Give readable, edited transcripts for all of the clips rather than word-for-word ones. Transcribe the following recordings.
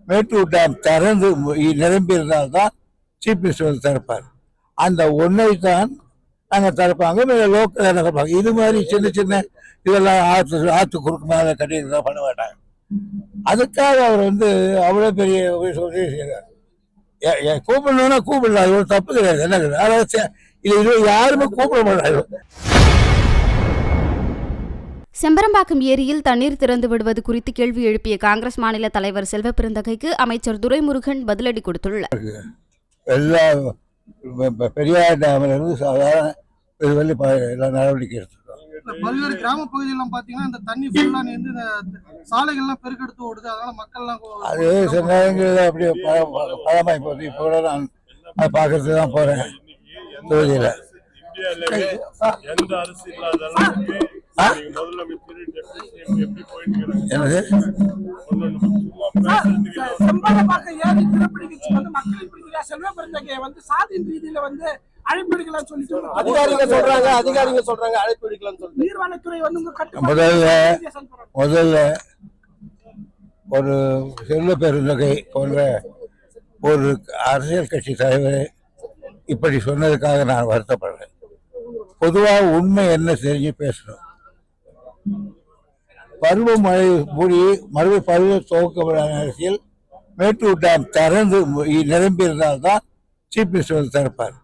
Mettur dam திறந்து நிரம்பி இருந்தால்தான் சீஃப் மினிஸ்டர் வந்து திறப்பார். அந்த ஒன்றை தான் நாங்கள் திறப்பாங்க, லோக்கல் திறப்பாங்க. இது மாதிரி சின்ன சின்ன இதெல்லாம் ஆற்று குறுக்கு மேலே கட்டிட்டு பண்ண மாட்டாங்க. அதுக்காக அவர் வந்து அவ்வளோ பெரிய சொல்லி செய்கிறார். கூப்பிடணும்னா கூப்பிடலாம், அது ஒரு தப்பு கிடையாது. என்ன கிடையாது, இது யாருமே கூப்பிட மாட்டாங்க. செம்பரம்பாக்கம் ஏரியில் தண்ணீர் திறந்து விடுவது குறித்து கேள்வி எழுப்பிய காங்கிரஸ் மாநில தலைவர் செல்வ பெருந்தகைக்கு அமைச்சர் துரைமுருகன் பதிலடி கொடுத்துள்ளார். எல்லா பெரியார் டேமிலிருந்து சாதாரண எல்லா நடவடிக்கை எடுத்துருக்கோம். பல்வேறு கிராம பகுதியெல்லாம் பாத்தீங்கன்னா இந்த தண்ணி ஃபுல்லா இந்த சாலைகள்லாம் பெருக்கெடுத்து ஓடுது. அதனால மக்கள்லாம் அது சில நேரங்களில் அப்படியே பழமாய் போகுது. இப்போ கூட நான் அதை பார்க்கறதுக்கு தான் போறேன் தொகுதியில். என்னது முதல்ல ஒரு செல்வ பெருந்தகை போன்ற ஒரு அரசியல் கட்சி தலைவர் இப்படி சொன்னதுக்காக நான் வருத்தப்படுறேன். பொதுவாக உண்மை என்ன தெரிஞ்சு பேசணும். பருவமழை மூடி மறுபடியும் பருவ துவக்கப்படாத நேரத்தில் மேட்டூர் டேம் திறந்து நிரம்பி இருந்தால்தான் சீஃப் மினிஸ்டர் வந்து திறப்பார்.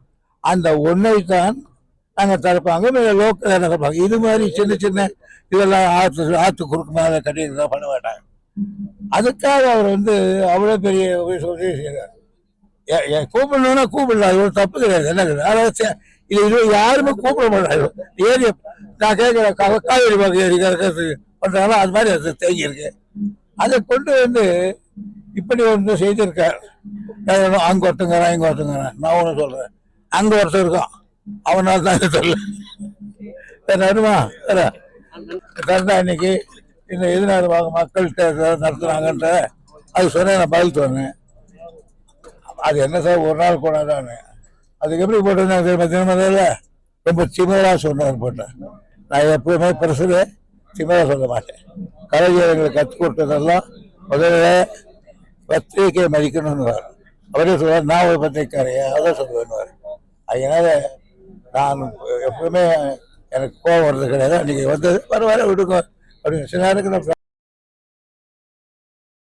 அந்த ஒன்றை தான் நாங்கள் திறப்பாங்க, லோக்கல் திறப்பாங்க. இது மாதிரி சின்ன சின்ன இதெல்லாம் ஆற்று குறுக்கு மேலே கட்டிட்டு பண்ண மாட்டாங்க. அதுக்காக அவர் வந்து அவ்வளோ பெரிய சொல்லி செய்கிறார். கூப்பிடணும்னா கூப்பிடலாம், அது ஒரு தப்பு கிடையாது. என்ன கிடையாது, இது யாருமே கூப்பிட மாட்டாங்க. ஏரி நான் கேட்குற காவேரி பக்கம் ஏரி பண்றாங்களோ அது மாதிரி அது தேங்கியிருக்கு. அதை கொண்டு வந்து இப்படி ஒன்று செய்திருக்கார். அங்க ஒருத்தங்கிறான் இங்க ஒருத்தங்கிறான். நான் ஒன்று சொல்றேன், அங்க ஒருத்தர் இருக்கான், அவனால தான் சொல்ல நடுமா கரெக்டா இன்னைக்கு இந்த எதிராக மக்கள்கிட்ட நடத்துனாங்கன்ற அது சொன்னேன். நான் பதில் சொன்னேன். அது என்ன சார் ஒரு நாள் போனாதானே, அதுக்கு எப்படி போட்டிருந்தாங்க தினமதில் ரொம்ப சின்னதாக சொன்னார் போட்டேன். நான் எப்பவுமே பெருசுல சின்னதாக சொல்ல மாட்டேன். கலைஞர்களை கற்றுக் கொடுத்ததெல்லாம் முதல்ல பத்திரிக்கை மதிக்கணும்னு அவரே சொல்லுவார். நான் ஒரு பத்திரிக்கையா அதான் சொல்லுவேன்னு. அதனால நான் எப்பவுமே எனக்கு கோவம் வர்றது கிடையாது. அன்னைக்கு வந்தது பரவாயில்ல விடுங்க அப்படின்னு சில நேரத்தில்.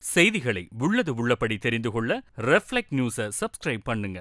செய்திகளை உள்ளது உள்ளபடி தெரிந்து கொள்ள ரெஃப்ளெக்ட் நியூஸை சப்ஸ்கிரைப் பண்ணுங்க.